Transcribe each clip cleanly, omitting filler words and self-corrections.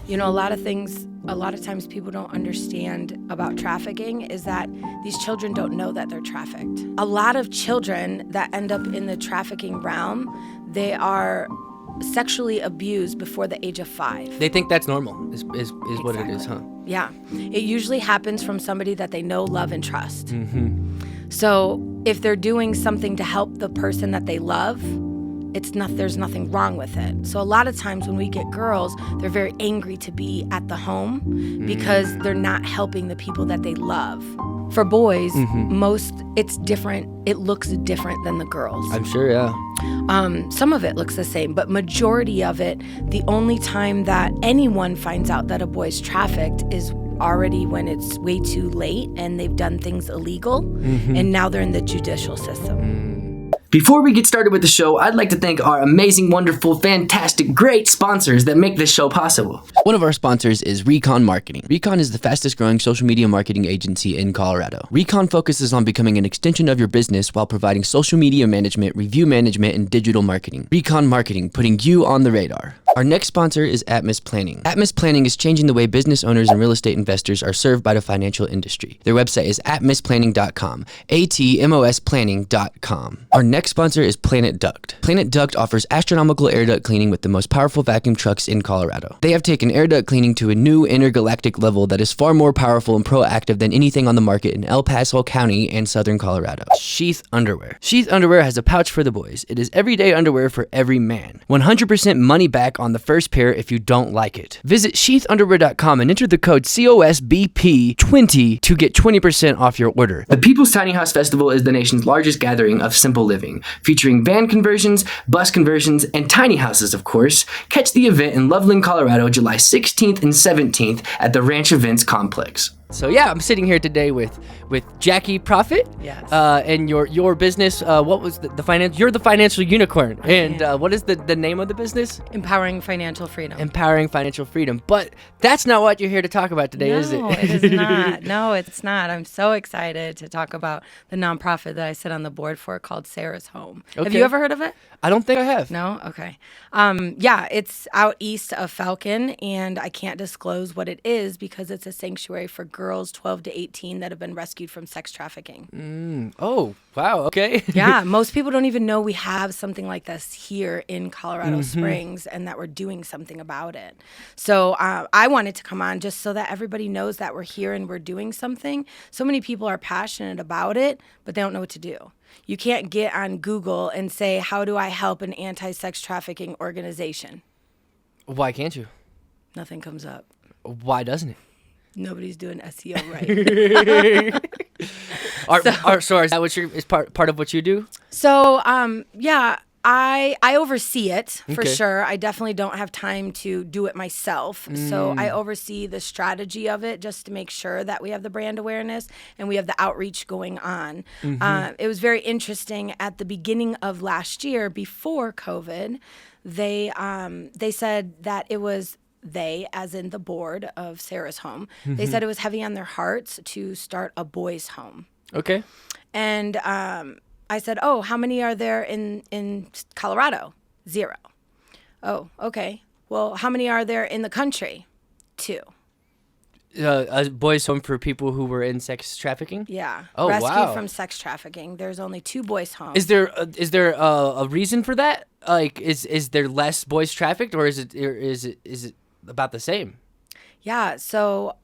You know, a lot of times people don't understand about trafficking is that these children don't know that they're trafficked. A lot of children that end up in the trafficking realm, they are sexually abused before the age of 5. They think that's normal, is what it is, huh? Yeah. It usually happens from somebody that they know, love, and trust. Mm-hmm. So if they're doing something to help the person that they love, there's nothing wrong with it. So a lot of times when we get girls, they're very angry to be at the home because they're not helping the people that they love. For boys, it's different. It looks different than the girls. I'm sure, yeah. Some of it looks the same, but majority of it, the only time that anyone finds out that a boy's trafficked is already when it's way too late and they've done things illegal, and now they're in the judicial system. Before we get started with the show, I'd like to thank our amazing, wonderful, fantastic, great sponsors that make this show possible. One of our sponsors is Recon Marketing. Recon is the fastest growing social media marketing agency in Colorado. Recon focuses on becoming an extension of your business while providing social media management, review management, and digital marketing. Recon Marketing, putting you on the radar. Our next sponsor is Atmos Planning. Atmos Planning is changing the way business owners and real estate investors are served by the financial industry. Their website is atmosplanning.com, ATMOS planning.com. Our next sponsor is Planet Duct. Planet Duct offers astronomical air duct cleaning with the most powerful vacuum trucks in Colorado. They have taken air duct cleaning to a new intergalactic level that is far more powerful and proactive than anything on the market in El Paso County and southern Colorado. Sheath Underwear. Sheath Underwear has a pouch for the boys. It is everyday underwear for every man. 100% money back on the first pair if you don't like it. Visit sheathunderwear.com and enter the code COSBP20 to get 20% off your order. The People's Tiny House Festival is the nation's largest gathering of simple living, featuring van conversions, bus conversions, and tiny houses, of course. Catch the event in Loveland, Colorado, July 16th and 17th at the Ranch Events Complex. So yeah, I'm sitting here today with Jacquie Proffit. Yes. And your business. What was the finance? You're the financial unicorn. And what is the name of the business? Empowering financial freedom. Empowering financial freedom. But that's not what you're here to talk about today, is it? No, it is not. No, it's not. I'm so excited to talk about the nonprofit that I sit on the board for called Sarah's Home. Okay. Have you ever heard of it? I don't think I have. No? Okay. Yeah, it's out east of Falcon, and I can't disclose what it is because it's a sanctuary for girls 12 to 18 that have been rescued from sex trafficking. Oh, wow. Okay. Yeah, most people don't even know we have something like this here in Colorado Springs and that we're doing something about it. So I wanted to come on just so that everybody knows that we're here and we're doing something. So many people are passionate about it, but they don't know what to do. You can't get on Google and say, how do I help an anti-sex trafficking organization? Why can't you? Nothing comes up. Why doesn't it? Nobody's doing SEO right. So is that what is part of what you do? So, yeah, I oversee it for Okay. sure. I definitely don't have time to do it myself. So I oversee the strategy of it just to make sure that we have the brand awareness and we have the outreach going on. It was very interesting at the beginning of last year before COVID. They said that it was as in the board of Sarah's Home, they said it was heavy on their hearts to start a boys' home. Okay. And I said, oh, how many are there in Colorado? 0. Oh, okay. Well, how many are there in the country? 2. A boys' home for people who were in sex trafficking? Yeah. Oh, Rescued wow. from sex trafficking. There's only 2 boys' homes. Is there a reason for that? Like, is there less boys trafficked, or is it about the same? Yeah. So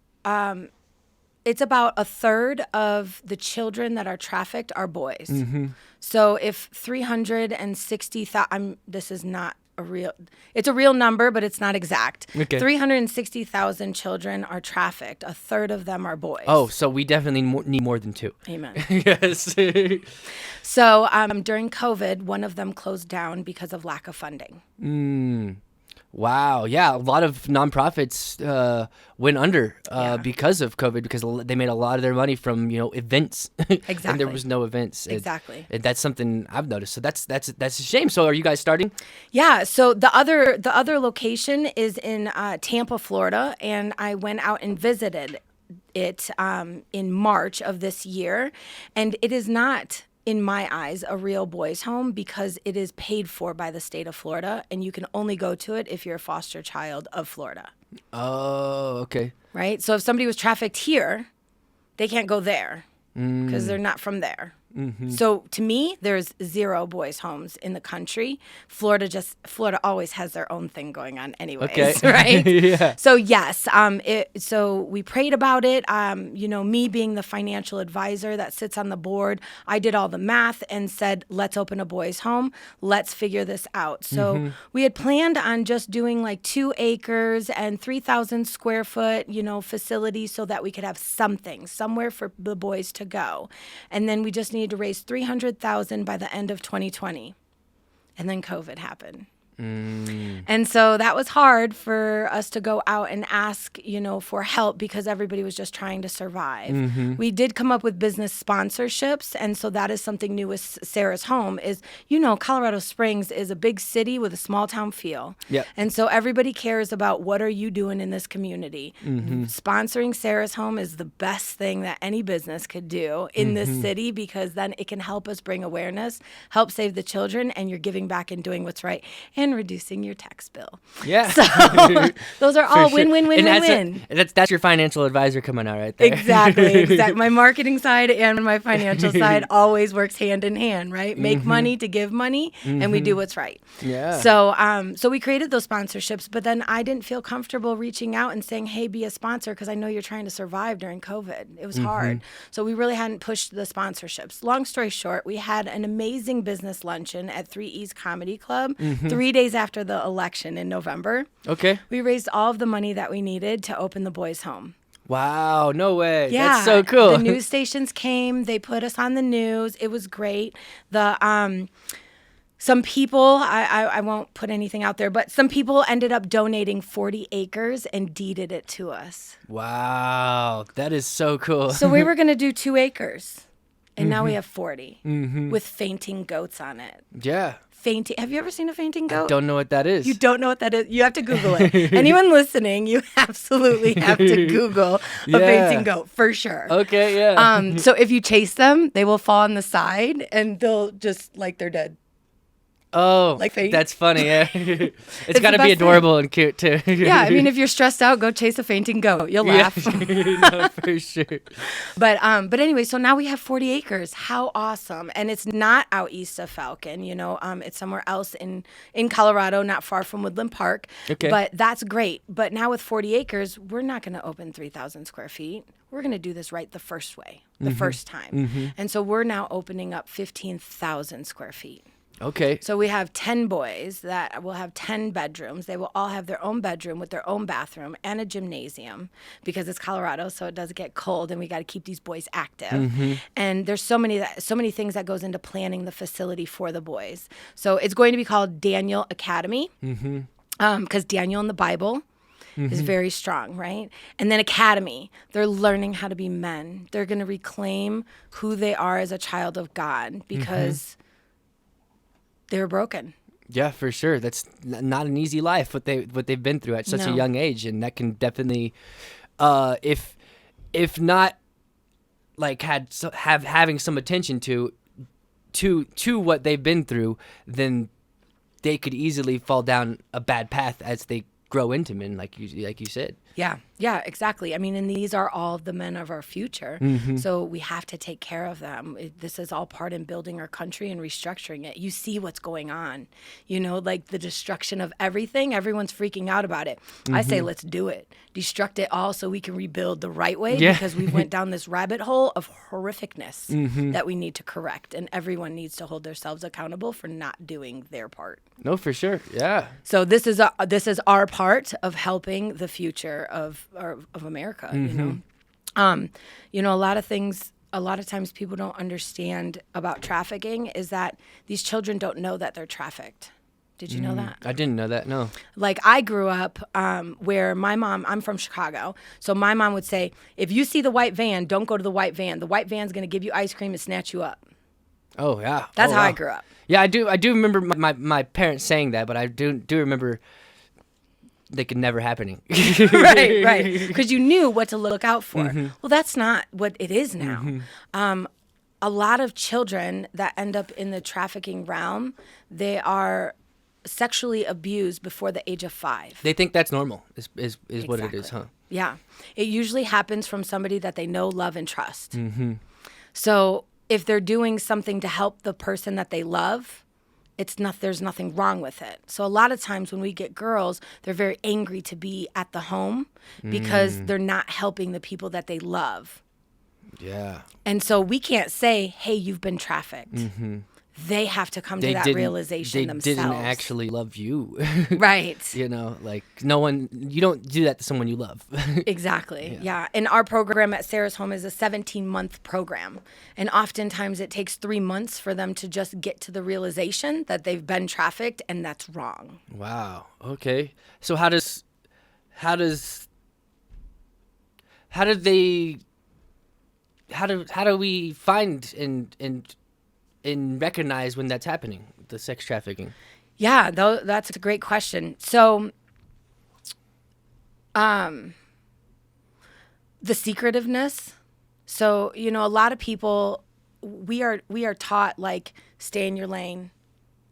it's about a third of the children that are trafficked are boys. So if 360,000, this is not it's a real number, but it's not exact. Okay. 360,000 children are trafficked. A third of them are boys. Oh, so we definitely need more than 2. Amen. Yes. So during COVID, one of them closed down because of lack of funding. Wow. Yeah, a lot of nonprofits went under because of COVID, because they made a lot of their money from events. Exactly. And there was no events. Exactly. And that's something I've noticed. So that's a shame. So are you guys starting? Yeah. So the other location is in Tampa, Florida, and I went out and visited it in March of this year, and it is not in my eyes, a real boys' home because it is paid for by the state of Florida, and you can only go to it if you're a foster child of Florida. Oh, okay. Right? So if somebody was trafficked here, they can't go there because they're not from there. So to me, there's 0 boys' homes in the country. Florida always has their own thing going on anyways, right? Yeah. So yes, so we prayed about it. Me being the financial advisor that sits on the board, I did all the math and said, let's open a boys' home. Let's figure this out. So we had planned on just doing like 2 acres and 3,000 square foot, facility so that we could have somewhere for the boys to go. And then we just needed to raise $300,000 by the end of 2020. And then COVID happened. And so that was hard for us to go out and ask, for help because everybody was just trying to survive. We did come up with business sponsorships. And so that is something new with Sarah's Home is, Colorado Springs is a big city with a small town feel. Yep. And so everybody cares about what are you doing in this community. Sponsoring Sarah's Home is the best thing that any business could do in this city because then it can help us bring awareness, help save the children, and you're giving back and doing what's right. And reducing your tax bill. Yeah. So those are all sure. win, win, win, And win, win. that's your financial advisor coming out right there. Exactly. My marketing side and my financial side always works hand in hand, right? Make money to give money, and we do what's right. Yeah. So we created those sponsorships, but then I didn't feel comfortable reaching out and saying, hey, be a sponsor, because I know you're trying to survive during COVID. It was hard. So we really hadn't pushed the sponsorships. Long story short, we had an amazing business luncheon at 3 E's Comedy Club 3 days after the election in November. Okay. We raised all of the money that we needed to open the boys' home. Wow, no way. Yeah. That's so cool. The news stations came, they put us on the news. It was great. Some people, I won't put anything out there, but some people ended up donating 40 acres and deeded it to us. Wow, that is so cool. So we were going to do 2 acres, and now we have 40 with fainting goats on it. Yeah. Have you ever seen a fainting goat? Don't know what that is. You don't know what that is? You have to Google it. Anyone listening, you absolutely have to Google a fainting goat for sure. Okay, yeah. So if you chase them, they will fall on the side and they'll just they're dead. Oh, Like faint. that's funny. Yeah, it's got to the be best adorable and cute too. Yeah, I mean, if you're stressed out, go chase a fainting goat. You'll laugh. No, for sure. But anyway, so now we have 40 acres. How awesome! And it's not out east of Falcon. It's somewhere else in Colorado, not far from Woodland Park. Okay. But that's great. But now with 40 acres, we're not going to open 3,000 square feet. We're going to do this right the first way, the first time. And so we're now opening up 15,000 square feet. Okay. So we have 10 boys that will have 10 bedrooms. They will all have their own bedroom with their own bathroom and a gymnasium because it's Colorado, so it does get cold, and we got to keep these boys active. And there's so many things that goes into planning the facility for the boys. So it's going to be called Daniel Academy because Daniel in the Bible is very strong, right? And then Academy, they're learning how to be men. They're going to reclaim who they are as a child of God because they were broken. Yeah, for sure. That's not an easy life what they've been through at such a young age, and that can definitely, if not like having some attention to what they've been through, then they could easily fall down a bad path as they grow into men, like you said. Yeah, exactly. I mean, and these are all the men of our future. So we have to take care of them. This is all part in building our country and restructuring it. You see what's going on, like the destruction of everything. Everyone's freaking out about it. I say, let's do it. Destruct it all so we can rebuild the right way because we went down this rabbit hole of horrificness that we need to correct. And everyone needs to hold themselves accountable for not doing their part. No, for sure. Yeah. So this is our part of helping the future of America. A lot of times people don't understand about trafficking is that these children don't know that they're trafficked. Did you know that? I didn't know that. No. Like I grew up where I'm from Chicago. So my mom would say, if you see the white van, don't go to the white van. The white van's going to give you ice cream and snatch you up. Oh, yeah. That's how I grew up. Yeah, I do remember my parents saying that, but I do remember they could never happening. Right. Because you knew what to look out for. Well, that's not what it is now. a lot of children that end up in the trafficking realm, they are sexually abused before the age of 5. They think that's normal, is what it Exactly. is, huh? Yeah. It usually happens from somebody that they know, love, and trust. Mm-hmm. So if they're doing something to help the person that they love, there's nothing wrong with it. So a lot of times when we get girls, they're very angry to be at the home because they're not helping the people that they love. Yeah. And so we can't say, hey, you've been trafficked. Mm-hmm. They have to come to that realization themselves. They didn't actually love you. Right. You know, like you don't do that to someone you love. Exactly. Yeah. And our program at Sarah's Home is a 17-month program. And oftentimes it takes 3 months for them to just get to the realization that they've been trafficked, and that's wrong. Wow. Okay. So how do we find and recognize when that's happening, the sex trafficking? Yeah, that's a great question. So, the secretiveness. So, a lot of people, we are taught, like, stay in your lane.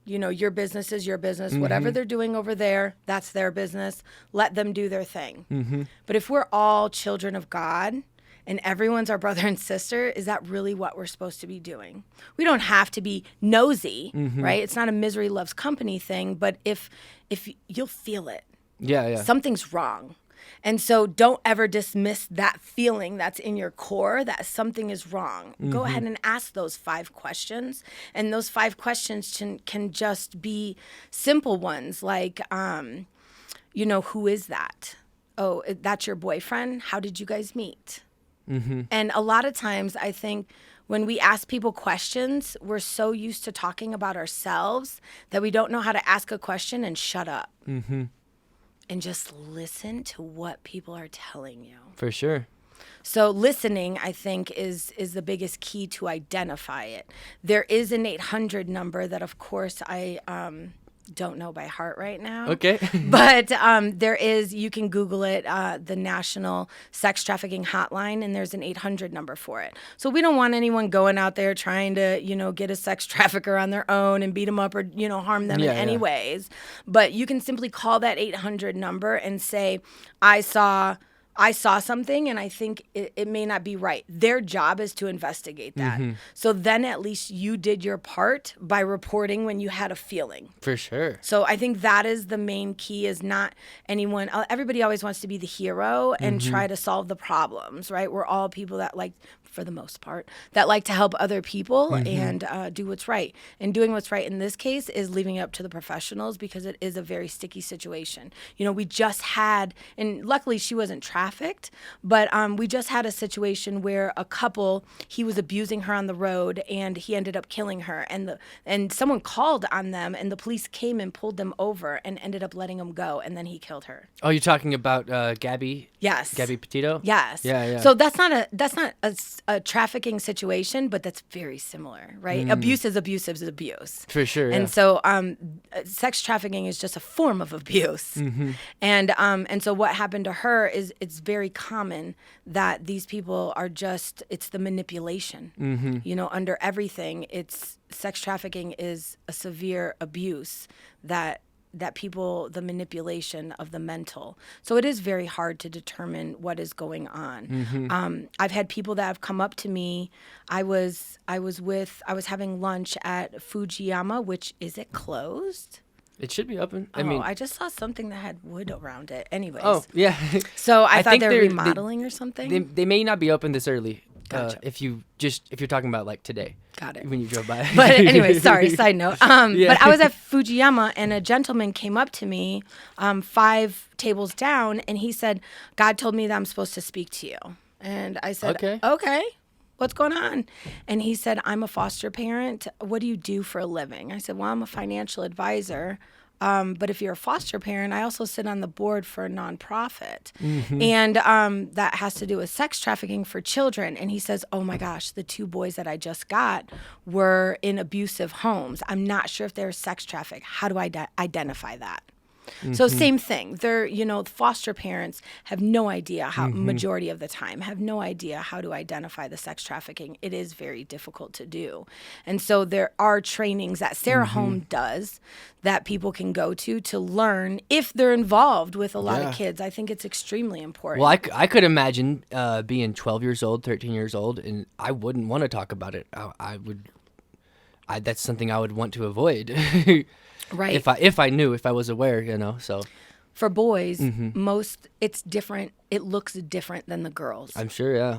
Your business is your business. Mm-hmm. Whatever they're doing over there, that's their business. Let them do their thing. Mm-hmm. But if we're all children of God, and everyone's our brother and sister, is that really what we're supposed to be doing? We don't have to be nosy, right? It's not a misery loves company thing, but if you'll feel it. Yeah. Something's wrong. And so don't ever dismiss that feeling that's in your core that something is wrong. Go ahead and ask those 5 questions. And those 5 questions can just be simple ones like, who is that? Oh, that's your boyfriend? How did you guys meet? Mm-hmm. And a lot of times I think when we ask people questions, we're so used to talking about ourselves that we don't know how to ask a question and shut up. Mm-hmm. And just listen to what people are telling you. For sure. So listening, I think, is the biggest key to identify it. There is an 800 number that, of course, I don't know by heart right now. Okay. But there is, you can Google it, the National Sex Trafficking Hotline, and there's an 800 number for it. So we don't want anyone going out there trying to, get a sex trafficker on their own and beat them up or, harm them in any ways. But you can simply call that 800 number and say, I saw something and I think it may not be right. Their job is to investigate that. Mm-hmm. So then at least you did your part by reporting when you had a feeling. For sure. So I think that is the main key, is not anyone, everybody always wants to be the hero and try to solve the problems, right? We're all people that like, for the most part, that like to help other people and do what's right. And doing what's right in this case is leaving it up to the professionals, because it is a very sticky situation. We just had, and luckily she wasn't trafficked, but we just had a situation where a couple, he was abusing her on the road and he ended up killing her. And someone called on them and the police came and pulled them over and ended up letting them go. And then he killed her. Oh, you're talking about Gabby? Yes. Gabby Petito? Yes. Yeah. So that's not a trafficking situation, but that's very similar, right? Abuse is abuse is abuse. For sure. And so sex trafficking is just a form of abuse. Mm-hmm. And so what happened to her is, it's very common that these people are just, it's the manipulation. Mm-hmm. Under everything, it's sex trafficking is a severe abuse that people, the manipulation of the mental. So it is very hard to determine what is going on. Mm-hmm. I've had people that have come up to me. I was having lunch at Fujiyama, which, is it closed? It should be open. I just saw something that had wood around it. Anyways. Oh, yeah. So I thought they're remodeling or something. They may not be open this early. Gotcha. If you're talking about like today. Got it. When you drove by. But anyway, sorry, side note. But I was at Fujiyama and a gentleman came up to me 5 tables down and he said, God told me that I'm supposed to speak to you. And I said, okay. What's going on? And he said, I'm a foster parent. What do you do for a living? I said, well, I'm a financial advisor. But if you're a foster parent, I also sit on the board for a nonprofit. Mm-hmm. And that has to do with sex trafficking for children. And he says, oh my gosh, the 2 boys that I just got were in abusive homes. I'm not sure if they're sex trafficked. How do I identify that? So same thing. They're, foster parents have no idea how, majority of the time, have no idea how to identify the sex trafficking. It is very difficult to do. And so there are trainings that Sarah Home does that people can go to learn if they're involved with a lot of kids. I think it's extremely important. Well, I could imagine being 12 years old, 13 years old, and I wouldn't want to talk about it. That's something I would want to avoid. Right. If I was aware, so. For boys, it's different. It looks different than the girls. I'm sure, yeah.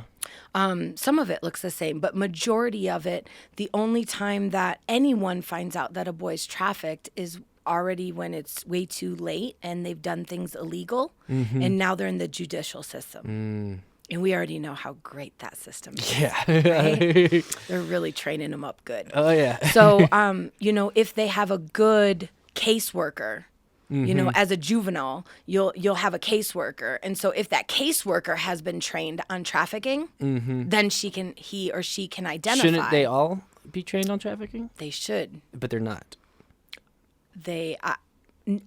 Some of it looks the same, but majority of it, the only time that anyone finds out that a boy's trafficked is already when it's way too late and they've done things illegal, and now they're in the judicial system. And we already know how great that system is. Yeah. Right? They're really training them up good. Oh, yeah. So, if they have a good caseworker, as a juvenile, you'll have a caseworker. And so if that caseworker has been trained on trafficking, then he or she can identify. Shouldn't they all be trained on trafficking? They should. But they're not.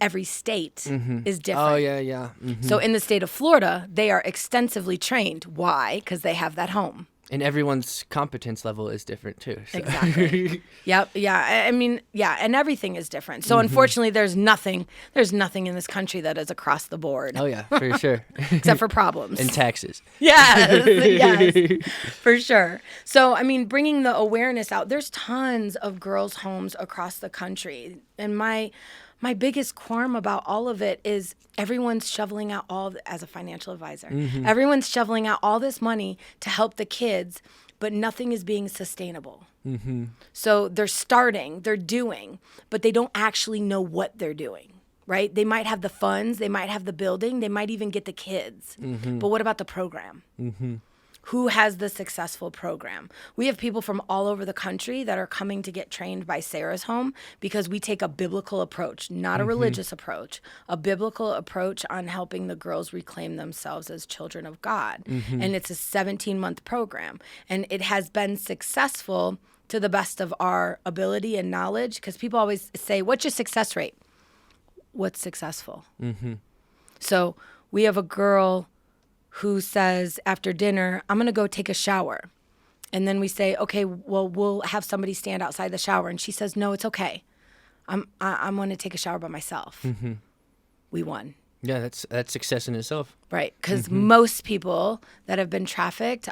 Every state is different. Oh, yeah. So in the state of Florida, they are extensively trained. Why? Because they have that home. And everyone's competence level is different too. So. Exactly. Yep. Yeah. I mean, yeah. And everything is different. So unfortunately, there's nothing in this country that is across the board. Oh yeah, for sure. Except for problems. And taxes. Yes, for sure. So, I mean, bringing the awareness out, there's tons of girls' homes across the country. And my biggest qualm about all of it is everyone's shoveling out as a financial advisor, everyone's shoveling out all this money to help the kids, but nothing is being sustainable. So they're doing, but they don't actually know what they're doing, right? They might have the funds, they might have the building, they might even get the kids, but what about the program? Who has the successful program? We have people from all over the country that are coming to get trained by Sarah's Home because we take a biblical approach, not a religious approach, a biblical approach on helping the girls reclaim themselves as children of God. And it's a 17-month program. And it has been successful to the best of our ability and knowledge, because people always say, what's your success rate? What's successful? So we have a girl who says after dinner, I'm going to go take a shower. And then we say, okay, well, we'll have somebody stand outside the shower. And she says, no, it's okay. I'm going to take a shower by myself. We won. Yeah, that's success in itself. Right, because most people that have been trafficked,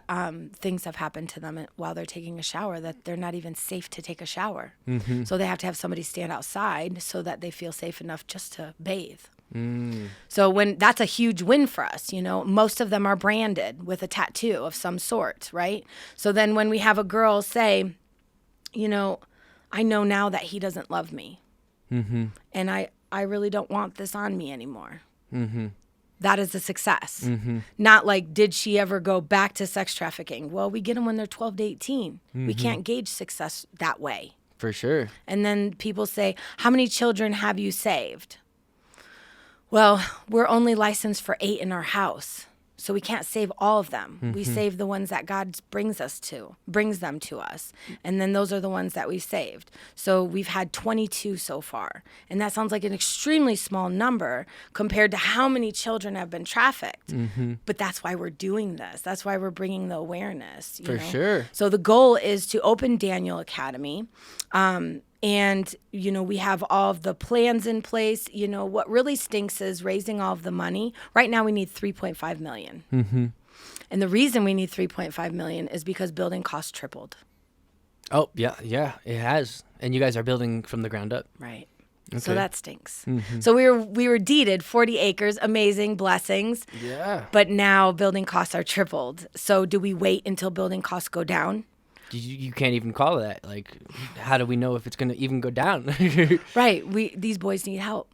things have happened to them while they're taking a shower that they're not even safe to take a shower. So they have to have somebody stand outside so that they feel safe enough just to bathe. So that's a huge win for us, most of them are branded with a tattoo of some sort, right? So then when we have a girl say, I know now that he doesn't love me, and I really don't want this on me anymore. That is a success. Not like, did she ever go back to sex trafficking? Well, we get them when they're 12 to 18. We can't gauge success that way. For sure. And then people say, how many children have you saved? Well, we're only licensed for 8 in our house, so we can't save all of them. We save the ones that God brings them to us, and then those are the ones that we've saved. So we've had 22 so far, and that sounds like an extremely small number compared to how many children have been trafficked. But that's why we're doing this. That's why we're bringing the awareness. For sure. So the goal is to open Daniel Academy. And, we have all of the plans in place. What really stinks is raising all of the money. Right now we need $3.5 million. And the reason we need $3.5 million is because building costs tripled. Oh, yeah, it has. And you guys are building from the ground up. Right. Okay. So that stinks. So we were deeded 40 acres, amazing blessings. Yeah. But now building costs are tripled. So do we wait until building costs go down? You can't even call that. Like, how do we know if it's going to even go down? Right. These boys need help.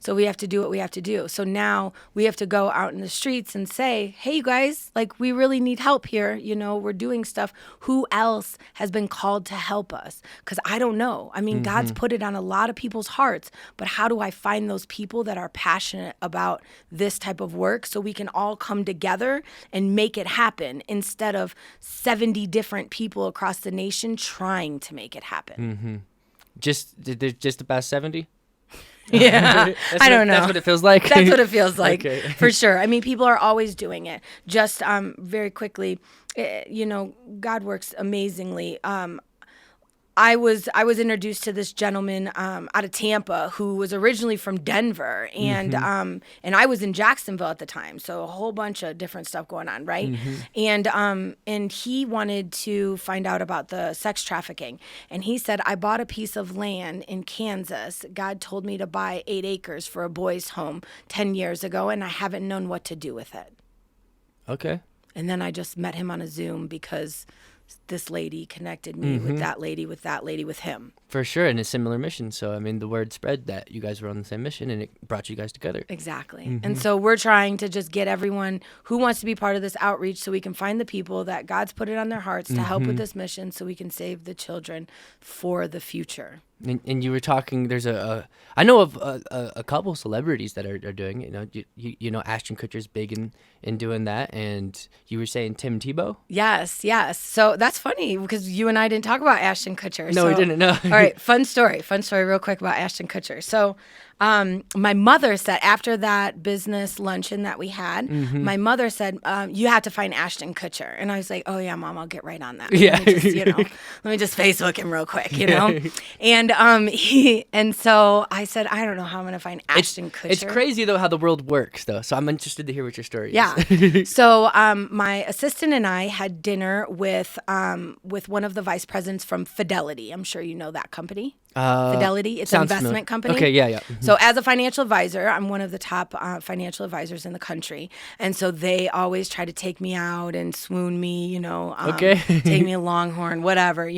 So we have to do what we have to do. So now we have to go out in the streets and say, hey, you guys, like, we really need help here. We're doing stuff. Who else has been called to help us? Because I don't know. I mean, God's put it on a lot of people's hearts. But how do I find those people that are passionate about this type of work so we can all come together and make it happen instead of 70 different people across the nation trying to make it happen? There's just about 70? Yeah, I don't know. That's what it feels like. That's what it feels like, Okay. for sure. I mean, people are always doing it. Just very quickly, God works amazingly. I was introduced to this gentleman out of Tampa who was originally from Denver, and I was in Jacksonville at the time, so a whole bunch of different stuff going on, right? And he wanted to find out about the sex trafficking, and he said, I bought a piece of land in Kansas. God told me to buy 8 acres for a boys' home 10 years ago, and I haven't known what to do with it. Okay. And then I just met him on a Zoom because this lady connected me with that lady, with him. For sure, and a similar mission. So, I mean, the word spread that you guys were on the same mission, and it brought you guys together. Exactly. And so we're trying to just get everyone who wants to be part of this outreach so we can find the people that God's put it on their hearts to help with this mission so we can save the children for the future. And you were talking. I know of a couple celebrities that are doing it. You know, Ashton Kutcher's big in doing that, and you were saying Tim Tebow. Yes. So that's funny because you and I didn't talk about Ashton Kutcher. No, we didn't. No. All right, fun story, real quick about Ashton Kutcher. So, my mother said after that business luncheon that we had, my mother said, you have to find Ashton Kutcher. And I was like, oh yeah, Mom, I'll get right on that. Yeah. Let me just Facebook him real quick, And and so I said, I don't know how I'm going to find Ashton Kutcher. It's crazy though how the world works though. So I'm interested to hear what your story is. Yeah. So my assistant and I had dinner with one of the vice presidents from Fidelity. I'm sure you know that company. Fidelity. It's an investment company. Okay, yeah. So as a financial advisor, I'm one of the top financial advisors in the country. And so they always try to take me out and swoon me, take me a Longhorn, whatever,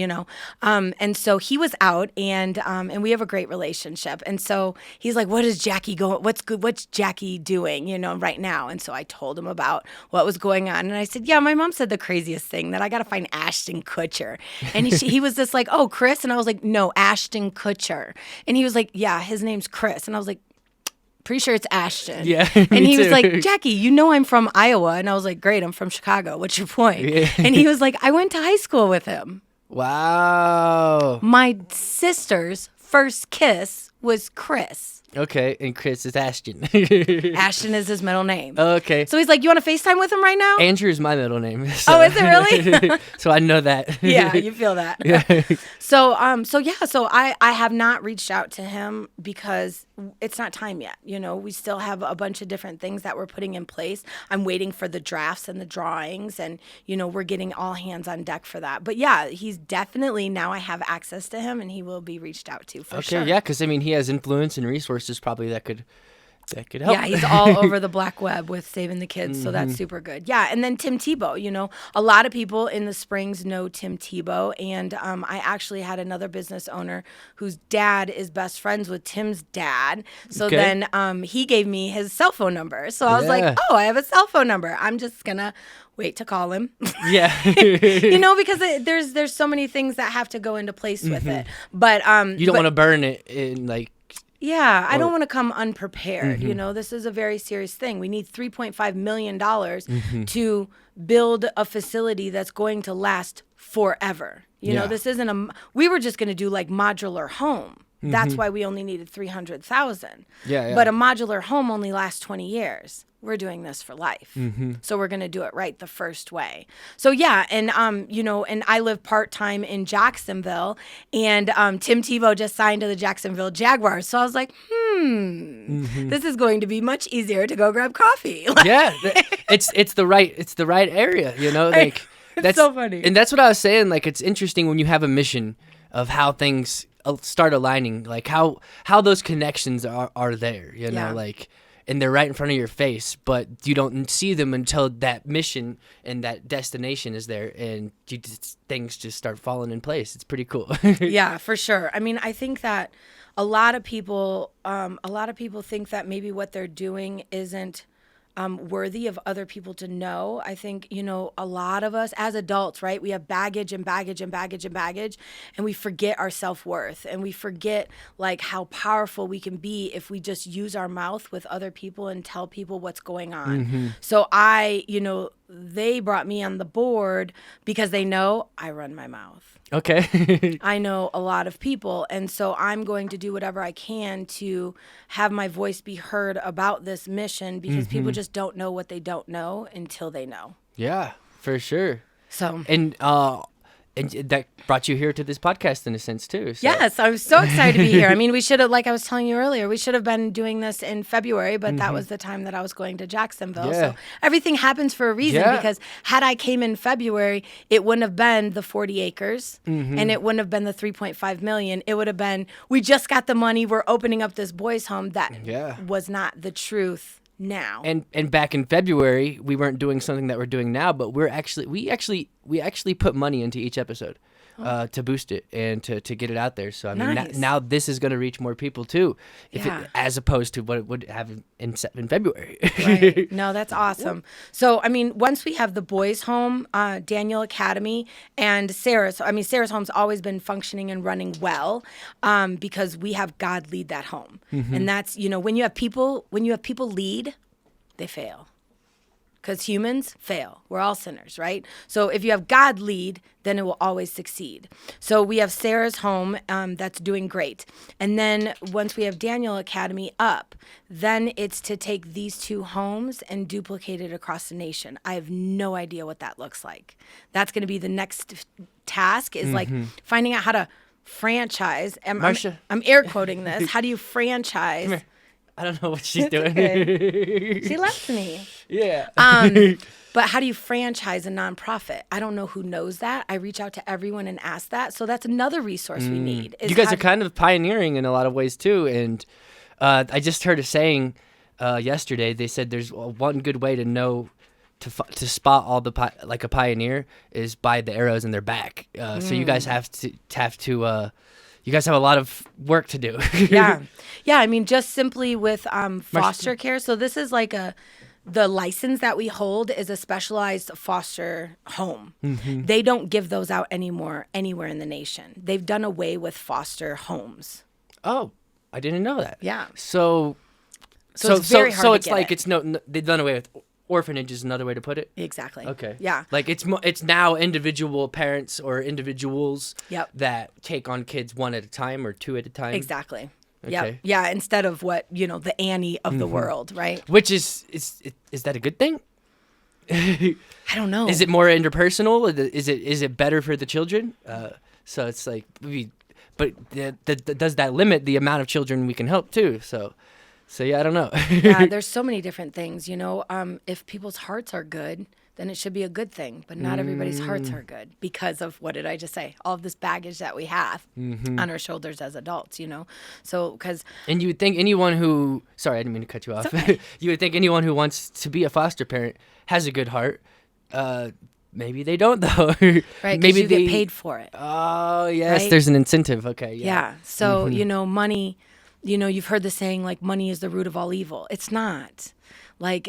And so he was out and we have a great relationship. And so he's like, what is Jacquie what's Jacquie doing, right now? And so I told him about what was going on. And I said, yeah, my mom said the craziest thing, that I got to find Ashton Kutcher. And he was just like, oh, Chris? And I was like, no, Ashton Kutcher. And he was like, yeah, his name's Chris. And I was like, pretty sure it's Ashton. Yeah. And he was like, Jacquie, I'm from Iowa. And I was like, great, I'm from Chicago. What's your point? Yeah. And he was like, I went to high school with him. Wow. My sister's first kiss was Chris. Okay, and Chris is Ashton. Ashton is his middle name. Okay. So he's like, you want to FaceTime with him right now? Andrew is my middle name. So. Oh, is it really? So I know that. Yeah, you feel that. Yeah. So I have not reached out to him because it's not time yet. We still have a bunch of different things that we're putting in place. I'm waiting for the drafts and the drawings, and we're getting all hands on deck for that. But yeah, he's definitely, now I have access to him, and he will be reached out to for sure. Okay, yeah, because he has influence and resources probably that could help. Yeah, he's all over the black web with saving the kids, so that's super good. Yeah, and then Tim Tebow, a lot of people in the Springs know Tim Tebow, and I actually had another business owner whose dad is best friends with Tim's dad, so then he gave me his cell phone number. So I was like, oh, I have a cell phone number. I'm just gonna wait to call him. Yeah. Because there's so many things that have to go into place with it. But you don't want to burn it in Yeah, I don't want to come unprepared. This is a very serious thing. We need $3.5 million to build a facility that's going to last forever. This isn't we were just going to do like modular home. That's why we only needed 300,000. Yeah. But a modular home only lasts 20 years. We're doing this for life. So we're going to do it right the first way. So yeah, and and I live part-time in Jacksonville, and Tim Tebow just signed to the Jacksonville Jaguars. So I was like, this is going to be much easier to go grab coffee. Yeah. It's the right area, That's so funny. And that's what I was saying, it's interesting when you have a mission of how things start aligning, how those connections are there, and they're right in front of your face, but you don't see them until that mission and that destination is there, and things just start falling in place. It's pretty cool. Yeah, for sure. I mean, I think that a lot of people think that maybe what they're doing isn't worthy of other people to know. I think, a lot of us as adults, right, we have baggage and baggage and baggage and baggage, and we forget our self-worth, and we forget how powerful we can be if we just use our mouth with other people and tell people what's going on. So I, they brought me on the board because they know I run my mouth. Okay. I know a lot of people, and so I'm going to do whatever I can to have my voice be heard about this mission, because people just don't know what they don't know until they know. Yeah, for sure. So And that brought you here to this podcast in a sense too. So. yes, I'm so excited to be here. I mean, we should have, like I was telling you earlier, we should have been doing this in February, but that was the time that I was going to Jacksonville. Yeah. So everything happens for a reason, because had I came in February, it wouldn't have been the 40 acres and it wouldn't have been the 3.5 million. It would have been, we just got the money, we're opening up this boys' home. That was not the truth. Now and back in February, we weren't doing something that we're doing now, but we actually put money into each episode to boost it and to get it out there. So I mean, Nice. now this is going to reach more people too, as opposed to what it would have in February. Right. No, that's awesome. So, I mean, once we have the boys' home, Daniel Academy, and Sarah's, I mean, Sarah's home's always been functioning and running well, because we have God lead that home. And that's, when you have people lead, they fail. Because humans fail. We're all sinners, right? So if you have God lead, then it will always succeed. So we have Sarah's home that's doing great. And then once we have Daniel Academy up, then it's to take these two homes and duplicate it across the nation. I have no idea what that looks like. That's going to be the next task, is like finding out how to franchise. Marsha. I'm air quoting this. How do you franchise? I don't know what she's doing. She left me. Yeah. But how do you franchise a nonprofit? I don't know who knows that. I reach out to everyone and ask that. So that's another resource we need. You guys are kind of pioneering in a lot of ways too. And I just heard a saying yesterday. They said there's one good way to know to spot all the like a pioneer is by the arrows in their back. So you guys have to. You guys have a lot of work to do. Yeah. I mean, just simply with foster care. So this is like the license that we hold is a specialized foster home. They don't give those out anymore anywhere in the nation. They've done away with foster homes. Oh, I didn't know that. Yeah. So it's very hard to it's get like it. they've done away with orphanage is another way to put it. Exactly. Okay. Yeah. Like it's now individual parents or individuals that take on kids one at a time or two at a time. Exactly. Okay. Yep. Yeah. Instead of what, the Annie of the world, right? Which is that a good thing? I don't know. Is it more interpersonal? Is it better for the children? So it's like but does that limit the amount of children we can help too? So yeah, I don't know. Yeah, there's so many different things, if people's hearts are good, then it should be a good thing. But not everybody's hearts are good because of, what did I just say? All of this baggage that we have on our shoulders as adults, So, because... And you would think anyone who... Sorry, I didn't mean to cut you off. Okay. You would think anyone who wants to be a foster parent has a good heart. Maybe they don't, though. Right, Maybe you get paid for it. Oh, yes, right? There's an incentive. Okay, yeah. Yeah, so, money... you've heard the saying, like, money is the root of all evil. It's not. Like,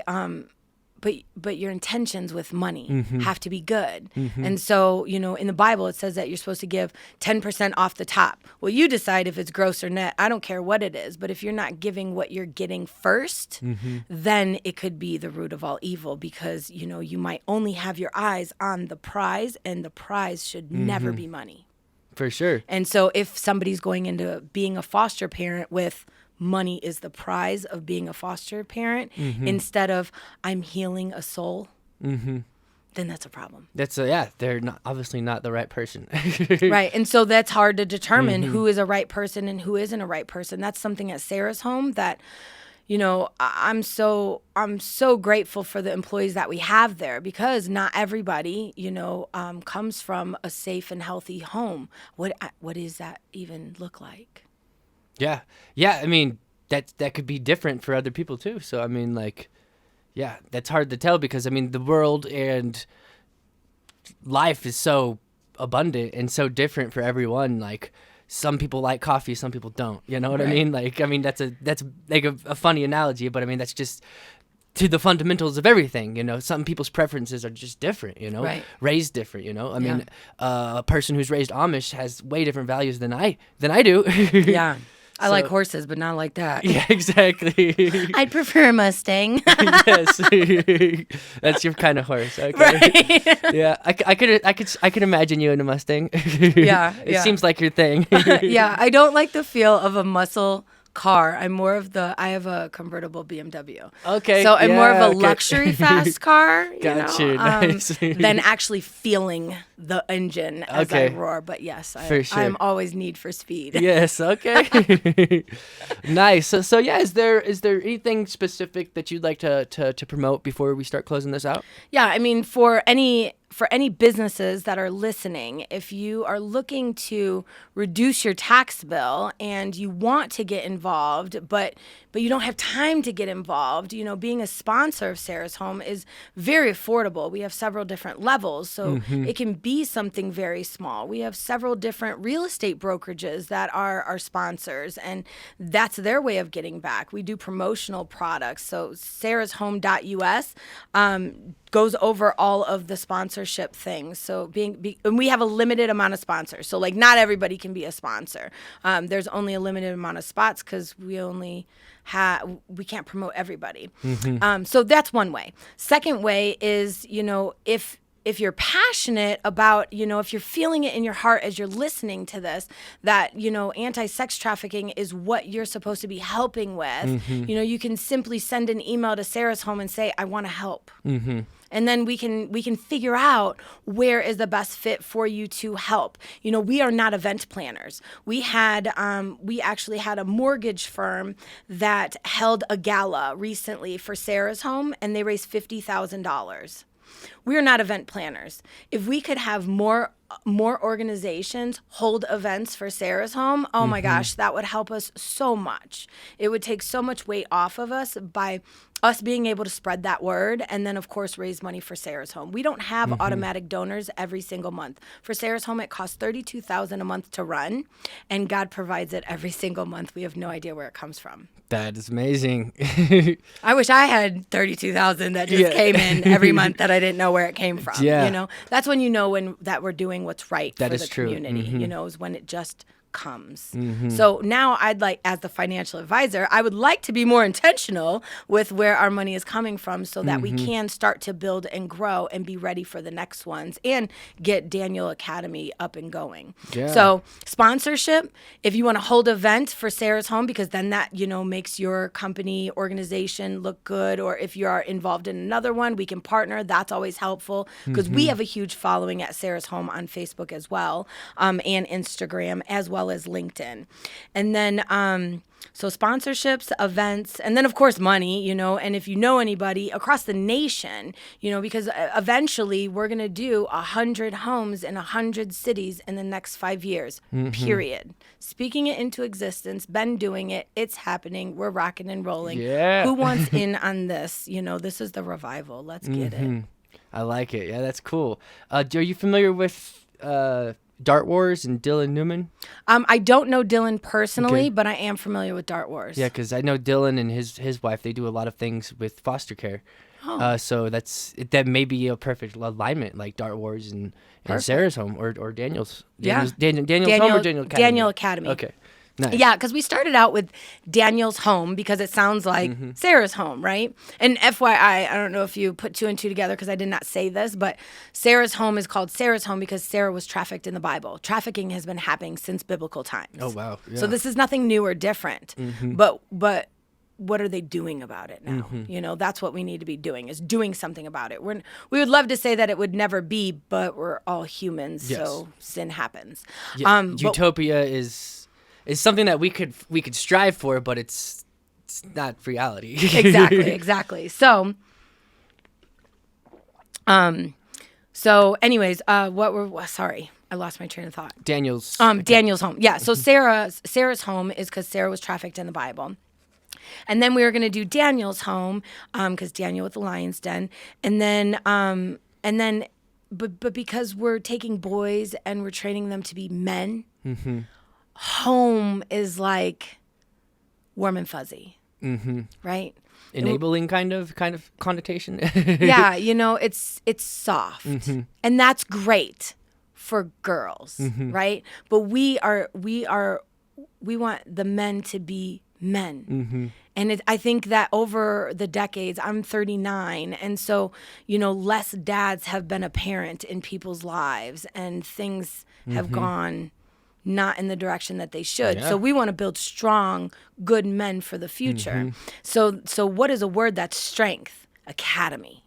but your intentions with money have to be good. And so, in the Bible, it says that you're supposed to give 10% off the top. Well, you decide if it's gross or net. I don't care what it is. But if you're not giving what you're getting first, then it could be the root of all evil, because, you might only have your eyes on the prize, and the prize should never be money. For sure. And so if somebody's going into being a foster parent with money is the prize of being a foster parent, instead of I'm healing a soul, then that's a problem. They're obviously not the right person. Right. And so that's hard to determine who is a right person and who isn't a right person. That's something at Sarah's home that, I'm so grateful for the employees that we have there, because not everybody, comes from a safe and healthy home. What does that even look like? Yeah. I mean, that could be different for other people too. So I mean, like, yeah, that's hard to tell, because I mean, the world and life is so abundant and so different for everyone. Like, some people like coffee, some people don't. You know what I mean? Like, I mean, that's like a funny analogy, but I mean, that's just to the fundamentals of everything. Some people's preferences are just different. Right. Raised different. I mean, a person who's raised Amish has way different values than I do. Yeah. I like horses, but not like that. Yeah, exactly. I'd prefer a Mustang. Yes, that's your kind of horse. Okay. Right. Yeah, I could imagine you in a Mustang. Yeah, It yeah. seems like your thing. Yeah, I don't like the feel of a muscle car. I'm more of I have a convertible BMW. Okay. So I'm more of yeah, a okay. luxury fast car, Got you, nice. than actually feeling the engine as Okay. I roar. But yes, For sure. I'm always need for speed. Yes. Okay. Nice. So yeah, is there anything specific that you'd like to promote before we start closing this out? Yeah, I mean, for any businesses that are listening, if you are looking to reduce your tax bill and you want to get involved, but you don't have time to get involved, being a sponsor of Sarah's Home is very affordable. We have several different levels, so it can be something very small. We have several different real estate brokerages that are our sponsors, and that's their way of getting back. We do promotional products, so sarahshome.us goes over all of the sponsorship things. So and we have a limited amount of sponsors. So like not everybody can be a sponsor. There's only a limited amount of spots because we can't promote everybody. So that's one way. Second way is, if you're passionate about, if you're feeling it in your heart as you're listening to this, that, anti-sex trafficking is what you're supposed to be helping with, you can simply send an email to Sarah's Home and say, I want to help. And then we can figure out where is the best fit for you to help. We are not event planners. We actually had a mortgage firm that held a gala recently for Sarah's Home, and they raised $50,000. We are not event planners. If we could have more organizations hold events for Sarah's Home, oh my gosh, that would help us so much. It would take so much weight off of us by us being able to spread that word and then, of course, raise money for Sarah's Home. We don't have automatic donors every single month. For Sarah's Home, it costs $32,000 a month to run, and God provides it every single month. We have no idea where it comes from. That is amazing. I wish I had $32,000 that just came in every month that I didn't know where it came from. Yeah. That's when you know that we're doing what's right That for is the true. community. Is when it just comes. So now I'd like, as the financial advisor, I would like to be more intentional with where our money is coming from so that we can start to build and grow and be ready for the next ones and get Daniel Academy up and going. Yeah. So sponsorship, if you want to hold an event for Sarah's Home, because then that, makes your company organization look good, or if you are involved in another one, we can partner. That's always helpful because we have a huge following at Sarah's Home on Facebook as well, and Instagram, as well as LinkedIn. And then so sponsorships, events, and then of course money, and if you know anybody across the nation, because eventually we're going to do 100 homes in 100 cities in the next 5 years, period. Speaking it into existence, been doing it, it's happening, we're rocking and rolling. Yeah. Who wants in on this? This is the revival. Let's get it. I like it. Yeah, that's cool. Are you familiar with Dart Wars and Dylan Newman? I don't know Dylan personally, Okay. but I am familiar with Dart Wars. Yeah, because I know Dylan and his wife, they do a lot of things with foster care. So that may be a perfect alignment, like Dart Wars and Sarah's Home or Daniel's. Yeah. Daniel's Home or Daniel Academy? Daniel Academy. Okay. Nice. Yeah, because we started out with Daniel's Home because it sounds like Sarah's Home, right? And FYI, I don't know if you put two and two together because I did not say this, but Sarah's Home is called Sarah's Home because Sarah was trafficked in the Bible. Trafficking has been happening since biblical times. Oh, wow. Yeah. So this is nothing new or different. But what are they doing about it now? That's what we need to be doing, is doing something about it. We would love to say that it would never be, but we're all humans, so sin happens. Yeah, utopia is something that we could strive for, but it's not reality. Exactly. So anyways, sorry, I lost my train of thought. Daniel's Home. Yeah. So Sarah's Home is because Sarah was trafficked in the Bible. And then we were going to do Daniel's Home, because Daniel with the Lion's Den. And then, but because we're taking boys and we're training them to be men, home is like warm and fuzzy, right? enabling kind of connotation. Yeah, it's soft, and that's great for girls, right? But we are the men to be men. And I think that over the decades, I'm 39, and so, less dads have been apparent in people's lives, and things have gone not in the direction that they should. Yeah. So we want to build strong, good men for the future. So what is a word that's strength? Academy.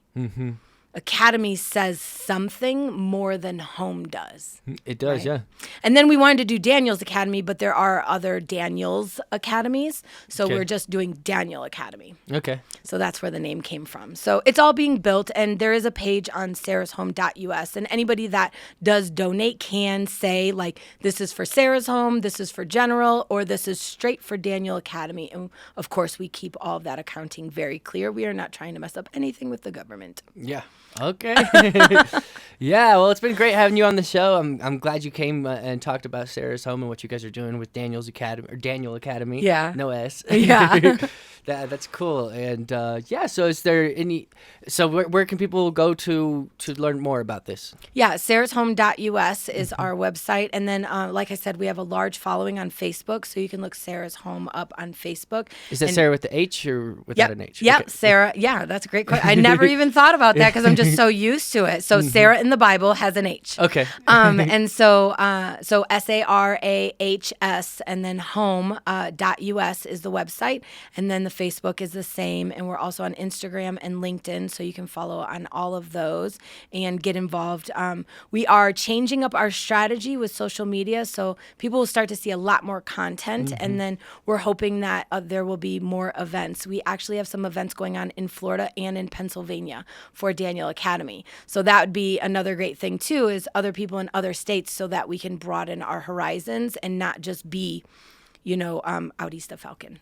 Academy says something more than home does. It does, right? yeah. And then we wanted to do Daniel's Academy, but there are other Daniel's Academies. So Okay. we're just doing Daniel Academy. Okay. So that's where the name came from. So it's all being built, and there is a page on sarahshome.us, and anybody that does donate can say, like, this is for Sarah's Home, this is for General, or this is straight for Daniel Academy. And of course, we keep all of that accounting very clear. We are not trying to mess up anything with the government. Yeah. Okay. Yeah, well, it's been great having you on the show. I'm glad you came and talked about Sarah's Home and what you guys are doing with Daniel's Academy, or Daniel Academy. Yeah. No S. Yeah. That's cool. And so is there any? So where can people go to learn more about this? Yeah, sarahshome.us is our website. And then, like I said, we have a large following on Facebook, so you can look Sarah's Home up on Facebook. Is that Sarah with the H or without an H? Yep, Okay. Sarah. Yeah, that's a great question. I never even thought about that because I'm just so used to it. So Sarah in the Bible has an H. Okay. And so SARAHS, and then home.us is the website. And then the Facebook is the same. And we're also on Instagram and LinkedIn, so you can follow on all of those and get involved. We are changing up our strategy with social media, so people will start to see a lot more content. And then we're hoping that there will be more events. We actually have some events going on in Florida and in Pennsylvania for Daniel Academy. So that would be another great thing too, is other people in other states, so that we can broaden our horizons and not just be, out east of Falcon.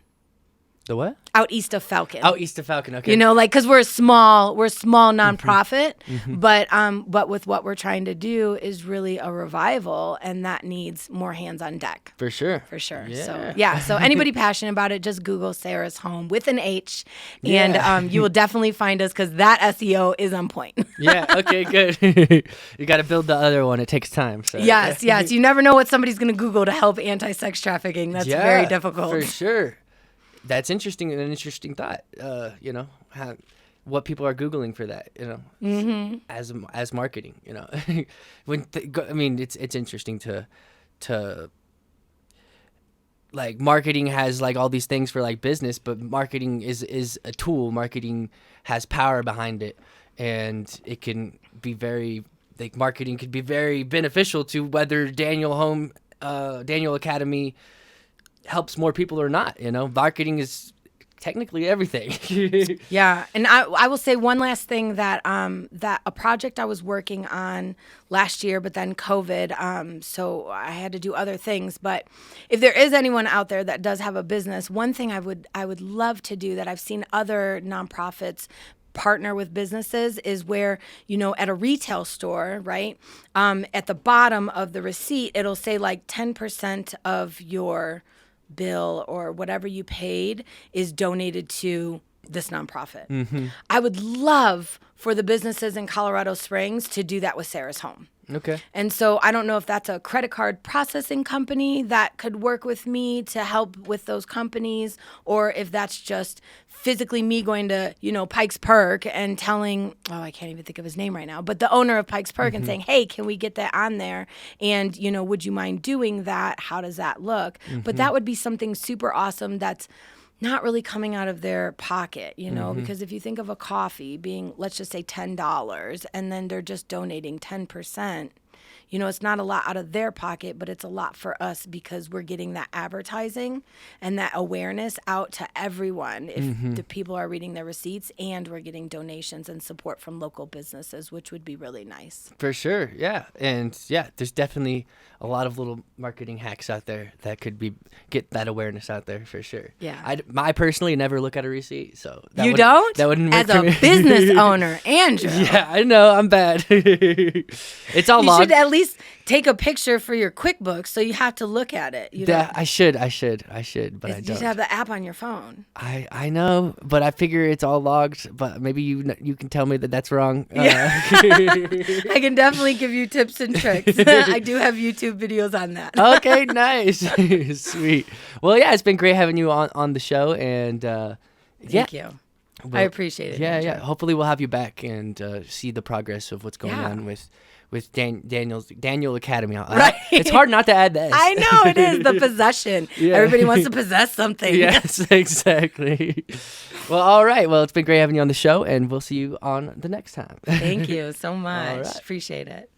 The what? Out east of Falcon. Out east of Falcon. Okay. Because we're a small nonprofit, but with what we're trying to do is really a revival, and that needs more hands on deck. For sure. Yeah. So anybody passionate about it, just Google Sarah's Home with an H, and you will definitely find us, because that SEO is on point. Yeah. Okay. Good. You got to build the other one. It takes time. So. Yes. You never know what somebody's going to Google to help anti-sex trafficking. That's very difficult. For sure. That's interesting, an interesting thought. What people are Googling for that, as marketing, it's interesting to like, marketing has like all these things for like business, but marketing is a tool. Marketing has power behind it, and it can be marketing could be very beneficial to whether Daniel Academy helps more people or not. Marketing is technically everything. Yeah, and I will say one last thing, that a project I was working on last year, but then COVID, so I had to do other things. But if there is anyone out there that does have a business, one thing I would love to do, that I've seen other nonprofits partner with businesses, is where, at a retail store, right, at the bottom of the receipt, it'll say like 10% of your bill or whatever you paid is donated to this nonprofit. I would love for the businesses in Colorado Springs to do that with Sarah's Home. Okay. And so I don't know if that's a credit card processing company that could work with me to help with those companies, or if that's just physically me going to, Pikes Perk and telling, I can't even think of his name right now, but the owner of Pikes Perk, and saying, hey, can we get that on there? And, would you mind doing that? How does that look? But that would be something super awesome that's not really coming out of their pocket, because if you think of a coffee being, let's just say $10, and then they're just donating 10%, it's not a lot out of their pocket, but it's a lot for us, because we're getting that advertising and that awareness out to everyone if the people are reading their receipts, and we're getting donations and support from local businesses, which would be really nice. For sure, yeah. And there's definitely a lot of little marketing hacks out there that could get that awareness out there, for sure. Yeah. I personally never look at a receipt, so you don't? That wouldn't work as for me. a business owner, Andrew. Yeah, I know, I'm bad. It's all you logged. should at least take a picture for your QuickBooks, so you have to look at it. I should, but I You don't. just have the app on your phone. I know, but I figure it's all logged. But maybe you can tell me that that's wrong. Yeah. I can definitely give you tips and tricks. I do have YouTube videos on that. Okay, nice. Sweet. Well, yeah, it's been great having you on the show, and Thank you. I appreciate it. Yeah, yeah. Hopefully, we'll have you back and see the progress of what's going on with Daniel Academy. Right. It's hard not to add that. I know it is the possession. Yeah. Everybody wants to possess something. Yes, exactly. Well, all right. Well, it's been great having you on the show, and we'll see you on the next time. Thank you so much. All right. Appreciate it.